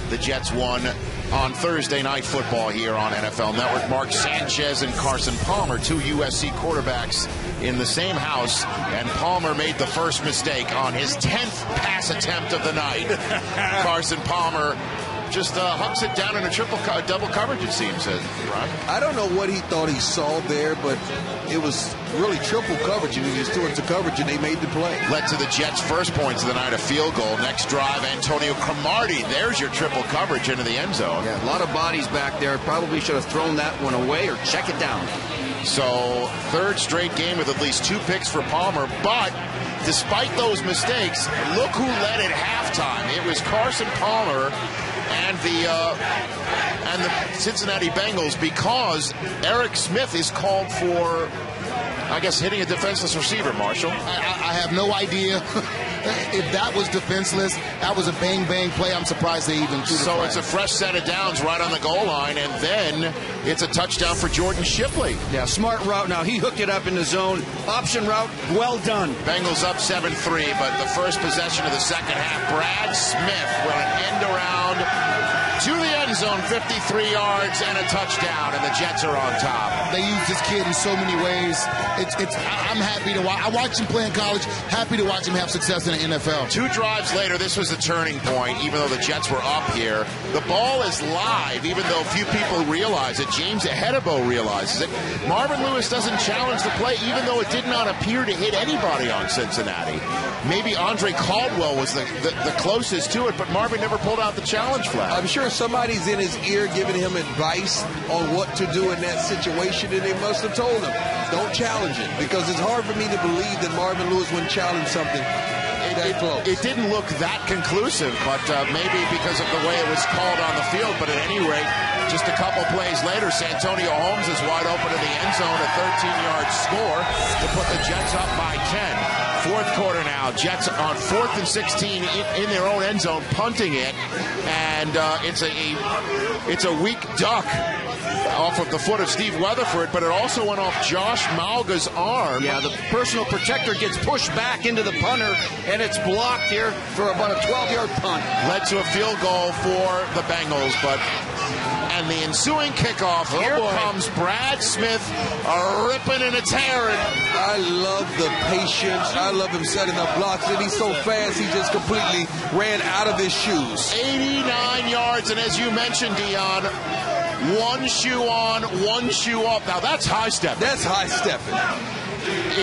The Jets won on Thursday Night Football here on NFL Network. Mark Sanchez and Carson Palmer, two USC quarterbacks in the same house, and Palmer made the first mistake on his 10th pass attempt of the night. Carson Palmer just hucks it down in a double coverage, it seems, Ron. I don't know what he thought he saw there, but it was really triple coverage, and he just threw it to coverage, and they made the play. Led to the Jets' first points of the night, a field goal. Next drive, Antonio Cromartie. There's your triple coverage into the end zone. Yeah, a lot of bodies back there. Probably should have thrown that one away or check it down. So, third straight game with at least 2 picks for Palmer, but despite those mistakes, look who led at halftime. It was Carson Palmer and the Cincinnati Bengals, because Eric Smith is called for, I guess, hitting a defenseless receiver, Marshall. I have no idea if that was defenseless. That was a bang-bang play. I'm surprised they even threw the flag. It's a fresh set of downs right on the goal line, and then it's a touchdown for Jordan Shipley. Yeah, smart route. Now, he hooked it up in the zone. Option route, well done. Bengals up 7-3, but the first possession of the second half, Brad Smith will end around to the end zone, 53 yards and a touchdown, and the Jets are on top. They use this kid in so many ways. I'm happy to watch. I watched him play in college. Happy to watch him have success in the NFL. 2 drives later, this was the turning point. Even though the Jets were up here, the ball is live. Even though few people realize it, James Ahedebo realizes it. Marvin Lewis doesn't challenge the play, even though it did not appear to hit anybody on Cincinnati. Maybe Andre Caldwell was the closest to it, but Marvin never pulled out the challenge flag. I'm sure somebody's in his ear giving him advice on what to do in that situation, and they must have told him, don't challenge it, because it's hard for me to believe that Marvin Lewis wouldn't challenge something that close. It didn't look that conclusive, but maybe because of the way it was called on the field. But at any rate, just a couple plays later, Santonio Holmes is wide open in the end zone, a 13-yard score to put the Jets up by 10. Fourth quarter now, Jets on 4th and 16 in their own end zone, punting it, and it's a weak duck off of the foot of Steve Weatherford, but it also went off Josh Malga's arm. Yeah, the personal protector gets pushed back into the punter, and it's blocked here for about a 12-yard punt. Led to a field goal for the Bengals, and the ensuing kickoff, here comes Brad Smith, ripping and a tearing. I love the patience. I love him setting up blocks, and he's so fast, he just completely ran out of his shoes. 89 yards, and as you mentioned, Dion, one shoe on, one shoe off. Now, that's high-stepping. That's high-stepping.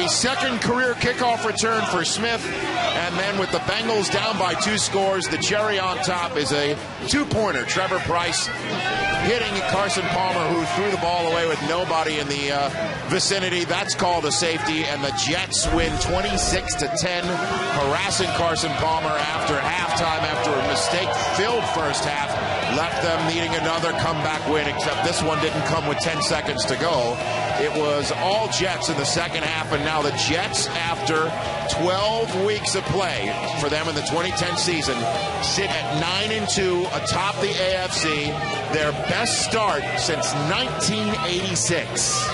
A second career kickoff return for Smith, and then with the Bengals down by 2 scores, the cherry on top is a 2-pointer. Trevor Price hitting Carson Palmer, who threw the ball away with nobody in the vicinity. That's called a safety, and the Jets win 26-10, harassing Carson Palmer after halftime, after a mistake-filled first half, left them needing another comeback win, except this one didn't come with 10 seconds to go. It was all Jets in the second half, and now the Jets, after 12 weeks of play for them in the 2010 season, sit at 9-2 atop the AFC, their best start since 1986.